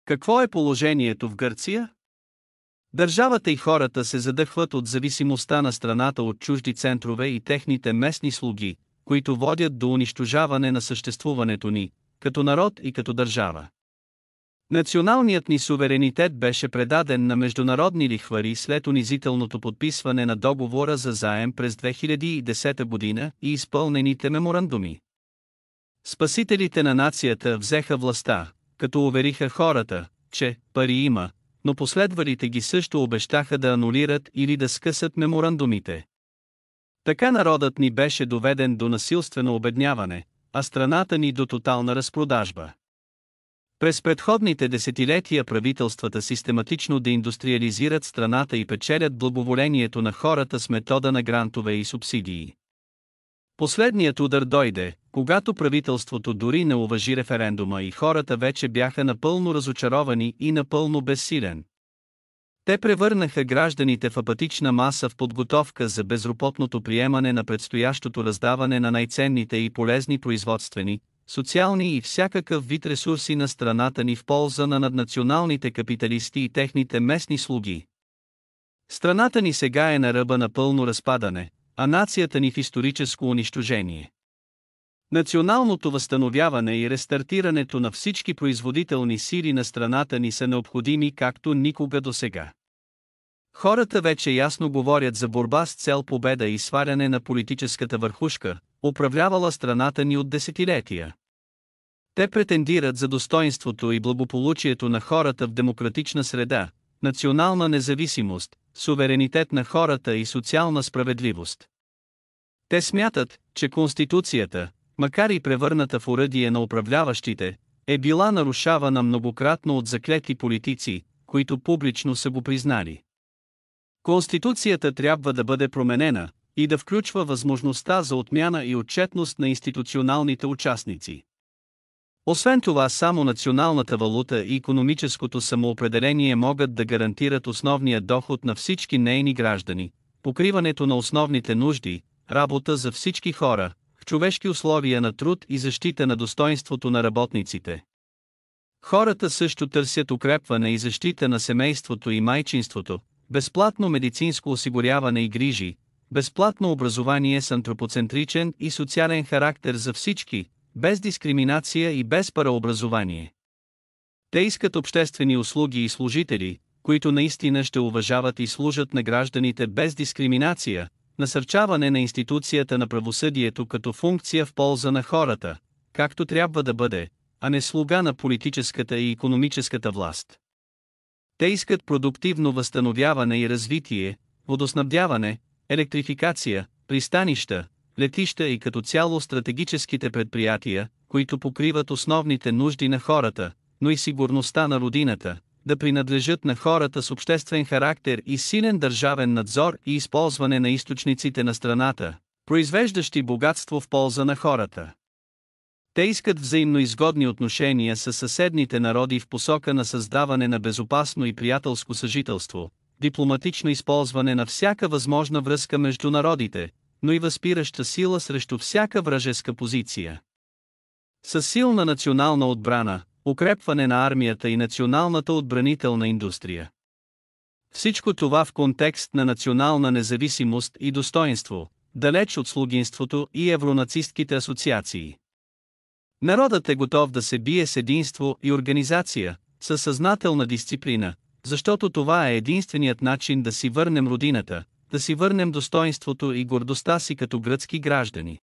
Какво е положението в Гърция? Държавата и хората се задъхват от зависимостта на страната от чужди центрове и техните местни слуги, които водят до унищожаване на съществуването ни, като народ и като държава. Националният ни суверенитет беше предаден на международни лихвари след унизителното подписване на договора за заем през 2010 година и изпълнените меморандуми. Спасителите на нацията взеха властта, като увериха хората, че пари има, но последвалите ги също обещаха да анулират или да скъсат меморандумите. Така народът ни беше доведен до насилствено обедняване, а страната ни до тотална разпродажба. През предходните десетилетия правителствата систематично деиндустриализират страната и печелят благоволението на хората с метода на грантове и субсидии. Последният удар дойде, когато правителството дори не уважи референдума и хората вече бяха напълно разочаровани и напълно безсилен. Те превърнаха гражданите в апатична маса в подготовка за безропотното приемане на предстоящото раздаване на най-ценните и полезни производствени, социални и всякакъв вид ресурси на страната ни в полза на наднационалните капиталисти и техните местни слуги. Страната ни сега е на ръба на пълно разпадане, а нацията ни в историческо унищожение. Националното възстановяване и рестартирането на всички производителни сили на страната ни са необходими както никога досега. Хората вече ясно говорят за борба с цел победа и сваляне на политическата върхушка, управлявала страната ни от десетилетия. Те претендират за достоинството и благополучието на хората в демократична среда, национална независимост, суверенитет на хората и социална справедливост. Те смятат, че Конституцията, макар и превърната в оръдие на управляващите, е била нарушавана многократно от заклети политици, които публично са го признали. Конституцията трябва да бъде променена и да включва възможността за отмяна и отчетност на институционалните участници. Освен това, само националната валута и икономическото самоопределение могат да гарантират основния доход на всички нейни граждани, покриването на основните нужди, работа за всички хора, в човешки условия на труд и защита на достоинството на работниците. Хората също търсят укрепване и защита на семейството и майчинството, безплатно медицинско осигуряване и грижи, безплатно образование с антропоцентричен и социален характер за всички, без дискриминация и без параобразование. Те искат обществени услуги и служители, които наистина ще уважават и служат на гражданите без дискриминация, насърчаване на институцията на правосъдието като функция в полза на хората, както трябва да бъде, а не слуга на политическата и икономическата власт. Те искат продуктивно възстановяване и развитие, водоснабдяване, електрификация, пристанища, летища и като цяло стратегическите предприятия, които покриват основните нужди на хората, но и сигурността на родината, да принадлежат на хората с обществен характер и силен държавен надзор и използване на източниците на страната, произвеждащи богатство в полза на хората. Те искат взаимно изгодни отношения с съседните народи в посока на създаване на безопасно и приятелско съжителство, дипломатично използване на всяка възможна връзка между народите, но и възпираща сила срещу всяка вражеска позиция. Със силна национална отбрана, укрепване на армията и националната отбранителна индустрия. Всичко това в контекст на национална независимост и достоинство, далеч от слугинството и евронацистките асоциации. Народът е готов да се бие с единство и организация, със съзнателна дисциплина, защото това е единственият начин да си върнем родината, да си върнем достоинството и гордостта си като гръцки граждани.